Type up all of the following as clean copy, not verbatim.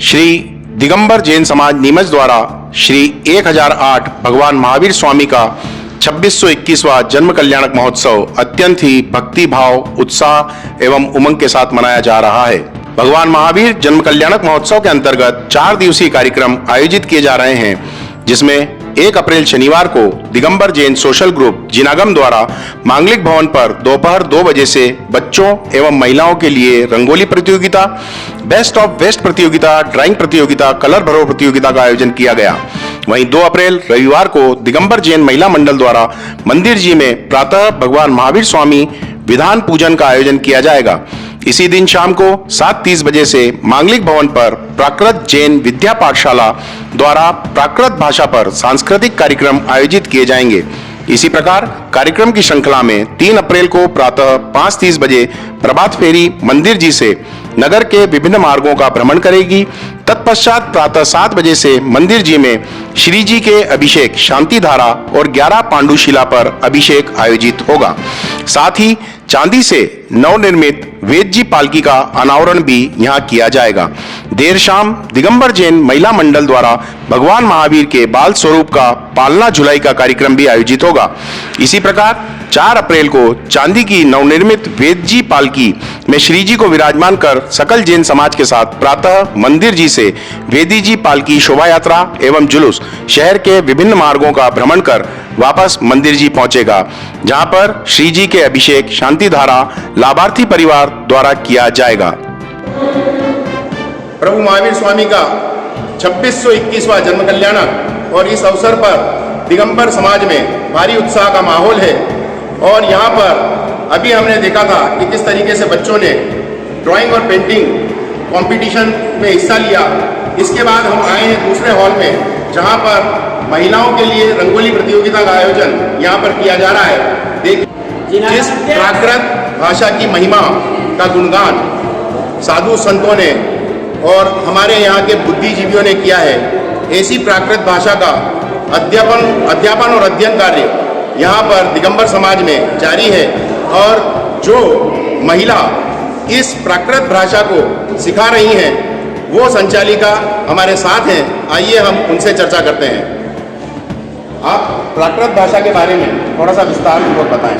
श्री दिगंबर जैन समाज नीमच द्वारा श्री 1008 भगवान महावीर स्वामी का 2621वां जन्म कल्याणक महोत्सव अत्यंत ही भक्ति भाव, उत्साह एवं उमंग के साथ मनाया जा रहा है। भगवान महावीर जन्म कल्याणक महोत्सव के अंतर्गत 4 दिवसीय कार्यक्रम आयोजित किए जा रहे हैं, जिसमें 1 अप्रैल शनिवार को दिगंबर जैन सोशल ग्रुप जिनागम द्वारा मांगलिक भवन पर दोपहर 2 बजे से बच्चों एवं महिलाओं के लिए रंगोली प्रतियोगिता, बेस्ट ऑफ बेस्ट प्रतियोगिता, ड्राइंग प्रतियोगिता, कलर भरो प्रतियोगिता का आयोजन किया गया। वहीं 2 अप्रैल रविवार को दिगंबर जैन महिला मंडल द्वारा मंदिर जी में प्रातः भगवान महावीर स्वामी विधान पूजन का आयोजन किया जाएगा। इसी दिन शाम को 7:30 बजे से मांगलिक भवन पर प्राकृत जैन विद्या पाठशाला द्वारा प्राकृत भाषा पर सांस्कृतिक कार्यक्रम आयोजित किए जाएंगे। इसी प्रकार कार्यक्रम की श्रृंखला में 3 अप्रैल को प्रातः 5:30 बजे प्रभात फेरी मंदिर जी से नगर के विभिन्न मार्गों का भ्रमण करेगी। तत्पश्चात प्रातः 7 बजे से मंदिर जी में श्री जी के अभिषेक शांति धारा और 11 पांडुशिला पर अभिषेक आयोजित होगा। साथ ही चांदी से नवनिर्मित वेद जी पालकी का अनावरण भी यहाँ किया जाएगा। देर शाम दिगंबर जैन महिला मंडल द्वारा भगवान महावीर के बाल स्वरूप का पालना झुलाई का कार्यक्रम भी आयोजित होगा। इसी प्रकार 4 अप्रैल को चांदी की नवनिर्मित वेद जी पालकी में श्री जी को विराजमान कर सकल जैन समाज के साथ प्रातः मंदिर जी से वेदी जी पालकी शोभा यात्रा एवं जुलूस शहर के विभिन्न मार्गों का भ्रमण कर वापस मंदिर जी पहुंचेगा, जहां पर श्री जी के अभिषेक शांति धारा लाभार्थी परिवार द्वारा किया जाएगा। प्रभु महावीर स्वामी का 2621वां जन्म कल्याणक और इस अवसर पर दिगंबर समाज में भारी उत्साह का माहौल है। और यहाँ पर अभी हमने देखा था कि किस तरीके से बच्चों ने ड्राइंग और पेंटिंग कंपटीशन में हिस्सा लिया। इसके बाद हम आए हैं दूसरे हॉल में, जहाँ पर महिलाओं के लिए रंगोली प्रतियोगिता का आयोजन यहाँ पर किया जा रहा है। देखिए जिस प्राकृत भाषा की महिमा का गुणगान साधु संतों ने और हमारे यहाँ के बुद्धिजीवियों ने किया है, ऐसी प्राकृत भाषा का अध्यापन और अध्ययन कार्य यहाँ पर दिगंबर समाज में जारी है। और जो महिला इस प्राकृत भाषा को सिखा रही हैं, वो संचालिका हमारे साथ हैं। आइए हम उनसे चर्चा करते हैं। आप प्राकृत भाषा के बारे में थोड़ा सा विस्तार पूर्वक बताएं।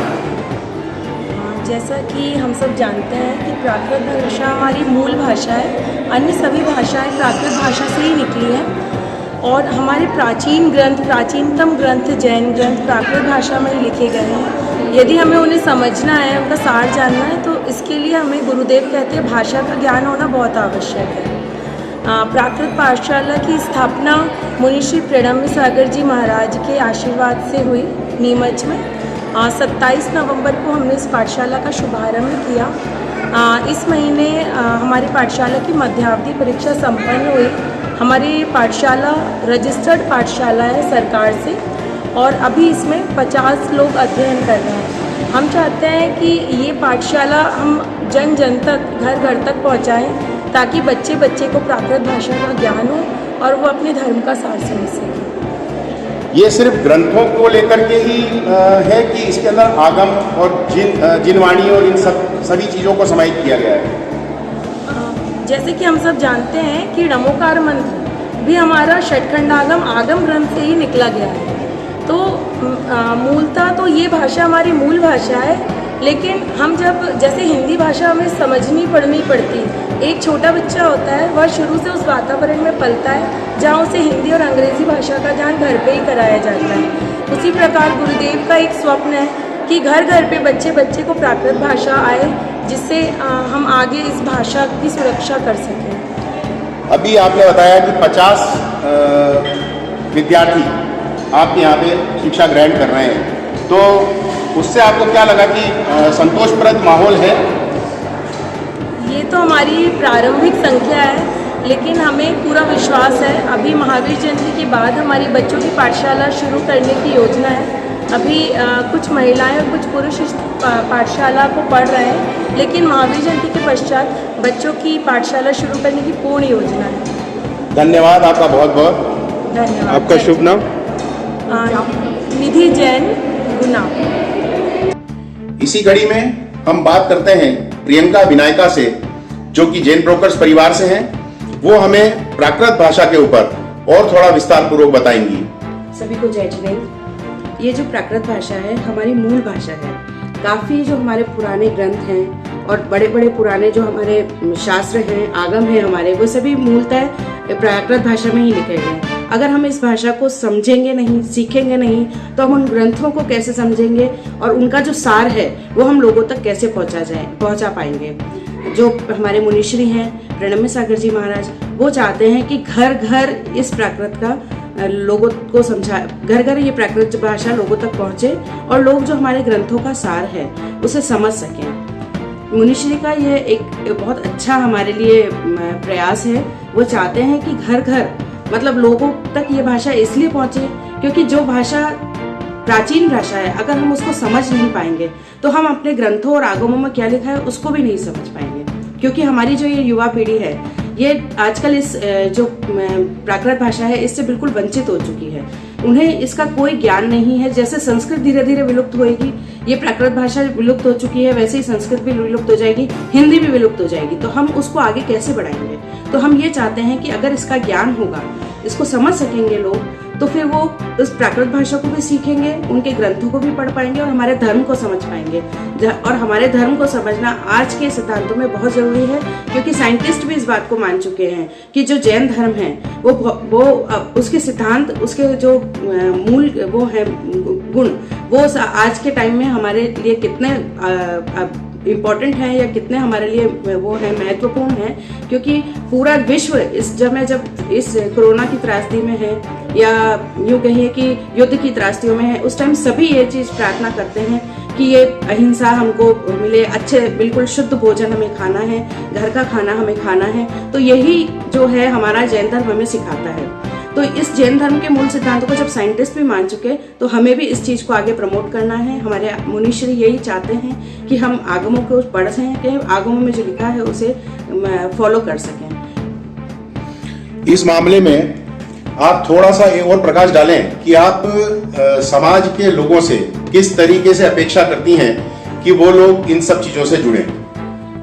जैसा कि हम सब जानते हैं कि प्राकृत भाषा हमारी मूल भाषा है। अन्य सभी भाषाएं प्राकृत भाषा से ही निकली हैं और हमारे प्राचीनतम ग्रंथ जैन ग्रंथ प्राकृत भाषा में ही लिखे गए हैं। यदि हमें उन्हें समझना है, उनका सार जानना है, तो इसके लिए हमें गुरुदेव कहते हैं भाषा का ज्ञान होना बहुत आवश्यक है। प्राकृत पाठशाला की स्थापना मुनिश्री प्रणम्य सागर जी महाराज के आशीर्वाद से हुई नीमच में। 27 नवंबर को हमने इस पाठशाला का शुभारंभ किया। इस महीने हमारी पाठशाला की मध्यावधि परीक्षा संपन्न हुई। हमारी पाठशाला रजिस्टर्ड पाठशाला है सरकार से और अभी इसमें 50 लोग अध्ययन कर रहे हैं। हम चाहते हैं कि ये पाठशाला हम जन जन तक, घर घर तक पहुँचाएँ, ताकि बच्चे बच्चे को प्राकृत भाषा का ज्ञान हो और वो अपने धर्म का सार समझ सकें। ये सिर्फ ग्रंथों को लेकर के ही है कि इसके अंदर आगम और जिनवाणी और इन सभी चीज़ों को समाहित किया गया है? जैसे कि हम सब जानते हैं कि नमोकार मंत्र भी हमारा षटखंडागम आगम ग्रंथ से ही निकला गया है। तो मूलतः तो ये भाषा हमारी मूल भाषा है, लेकिन हम जैसे हिंदी भाषा हमें समझनी पढ़नी पड़ती है। एक छोटा बच्चा होता है, वह शुरू से उस वातावरण में पलता है जहाँ उसे हिंदी और अंग्रेज़ी भाषा का ज्ञान घर पे ही कराया जाता है। उसी प्रकार गुरुदेव का एक स्वप्न है कि घर घर पे बच्चे बच्चे को प्राकृत भाषा आए, जिससे हम आगे इस भाषा की सुरक्षा कर सकें। अभी आपने बताया कि 50 विद्यार्थी आपके यहाँ पे शिक्षा ग्रहण कर रहे हैं, तो उससे आपको क्या लगा कि संतोषप्रद माहौल है? ये तो हमारी प्रारंभिक संख्या है, लेकिन हमें पूरा विश्वास है। अभी महावीर जयंती के बाद हमारी बच्चों की पाठशाला शुरू करने की योजना है। अभी कुछ महिलाएं और कुछ पुरुष इस पाठशाला को पढ़ रहे हैं, लेकिन महावीर जयंती के पश्चात बच्चों की पाठशाला शुरू करने की पूर्ण योजना है। धन्यवाद आपका, बहुत बहुत धन्यवाद। आपका शुभ नाम? निधि जैन, गुना। इसी कड़ी में हम बात करते हैं प्रियंका विनायका से, जो कि जैन ब्रोकर्स परिवार से हैं वो हमें प्राकृत भाषा के ऊपर और थोड़ा विस्तार पूर्वक बताएंगी। सभी को जय जिनेन्द्र। ये जो प्राकृत भाषा है हमारी मूल भाषा है। काफ़ी जो हमारे पुराने ग्रंथ हैं और बड़े बड़े पुराने जो हमारे शास्त्र हैं, आगम हैं हमारे, वो सभी मूलतः प्राकृत भाषा में ही लिखे गए हैं। अगर हम इस भाषा को समझेंगे नहीं, सीखेंगे नहीं, तो हम उन ग्रंथों को कैसे समझेंगे और उनका जो सार है वो हम लोगों तक कैसे पहुंचा पाएंगे। जो हमारे मुनिश्री हैं प्रणम्य सागर जी महाराज, वो चाहते हैं कि घर घर इस प्राकृत का लोगों को समझा, घर घर ये प्राकृत भाषा लोगों तक पहुंचे और लोग जो हमारे ग्रंथों का सार है उसे समझ सकें। मुनिश्री का ये एक बहुत अच्छा हमारे लिए प्रयास है। वो चाहते हैं कि घर घर मतलब लोगों तक ये भाषा इसलिए पहुंचे क्योंकि जो भाषा प्राचीन भाषा है, अगर हम उसको समझ नहीं पाएंगे तो हम अपने ग्रंथों और आगमों में क्या लिखा है उसको भी नहीं समझ पाएंगे। क्योंकि हमारी जो ये युवा पीढ़ी है ये आजकल इस जो प्राकृत भाषा है इससे बिल्कुल वंचित हो चुकी है। उन्हें इसका कोई ज्ञान नहीं है। जैसे संस्कृत धीरे धीरे विलुप्त होएगी, ये प्राकृत भाषा विलुप्त हो चुकी है, वैसे ही संस्कृत भी विलुप्त हो जाएगी, हिंदी भी विलुप्त हो जाएगी। तो हम उसको आगे कैसे बढ़ाएंगे? तो हम ये चाहते हैं कि अगर इसका ज्ञान होगा, इसको समझ सकेंगे लोग, तो फिर वो इस प्राकृत भाषा को भी सीखेंगे, उनके ग्रंथों को भी पढ़ पाएंगे और हमारे धर्म को समझ पाएंगे। और हमारे धर्म को समझना आज के सिद्धांतों में बहुत जरूरी है, क्योंकि साइंटिस्ट भी इस बात को मान चुके हैं कि जो जैन धर्म है वो उसके सिद्धांत, उसके जो मूल वो है गुण, वो आज के टाइम में हमारे लिए कितने इम्पोर्टेंट है या कितने हमारे लिए वो है महत्वपूर्ण है। क्योंकि पूरा विश्व इस जब इस कोरोना की त्रासदी में है या यूँ कहिए कि युद्ध की त्रासदियों में है, उस टाइम सभी ये चीज़ प्रार्थना करते हैं कि ये अहिंसा हमको मिले, अच्छे बिल्कुल शुद्ध भोजन हमें खाना है, घर का खाना हमें खाना है। तो यही जो है हमारा जैन धर्म हमें सिखाता है। तो इस जैन धर्म के मूल सिद्धांतों को जब साइंटिस्ट भी मान चुके, तो हमें भी इस चीज़ को आगे प्रमोट करना है। हमारे मुनिश्री यही चाहते हैं कि हम आगमों को पढ़ सकें, आगमों में जो लिखा है उसे फॉलो कर सकें। इस मामले में आप थोड़ा सा एक और प्रकाश डालें कि आप समाज के लोगों से किस तरीके से अपेक्षा करती हैं कि वो लोग इन सब चीज़ों से जुड़ें।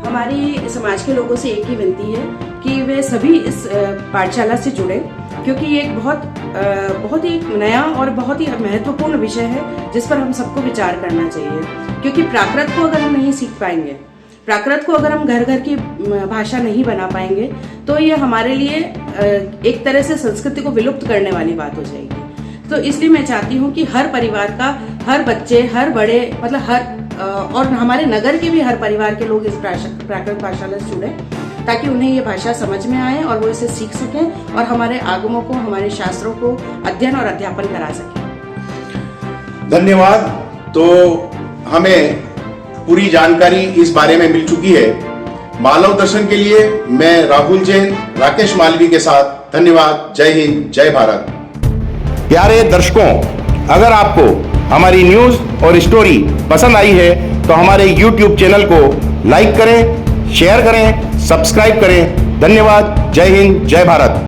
हमारी समाज के लोगों से एक ही विनती है कि वे सभी इस पाठशाला से जुड़े, क्योंकि ये एक बहुत ही नया और बहुत ही महत्वपूर्ण विषय है जिस पर हम सबको विचार करना चाहिए। क्योंकि प्राकृत को अगर हम नहीं सीख पाएंगे, प्राकृत को अगर हम घर घर की भाषा नहीं बना पाएंगे, तो ये हमारे लिए एक तरह से संस्कृति को विलुप्त करने वाली बात हो जाएगी। तो इसलिए मैं चाहती हूँ कि हर परिवार का, हर बच्चे, हर बड़े, मतलब और हमारे नगर के भी हर परिवार के लोग इस प्राकृत भाषा से जुड़े, ताकि उन्हें ये भाषा समझ में आए और वो इसे सीख सकें और हमारे आगमों को, हमारे शास्त्रों को अध्ययन और अध्यापन करा सकें। धन्यवाद। तो हमें पूरी जानकारी इस बारे में मिल चुकी है। मानव दर्शन के लिए मैं राहुल जैन, राकेश मालवी के साथ धन्यवाद। जय हिंद, जय भारत। प्यारे दर्शकों, अगर आपको हमारी न्यूज और स्टोरी पसंद आई है तो हमारे YouTube चैनल को लाइक करें, शेयर करें, सब्सक्राइब करें। धन्यवाद। जय हिंद, जय भारत।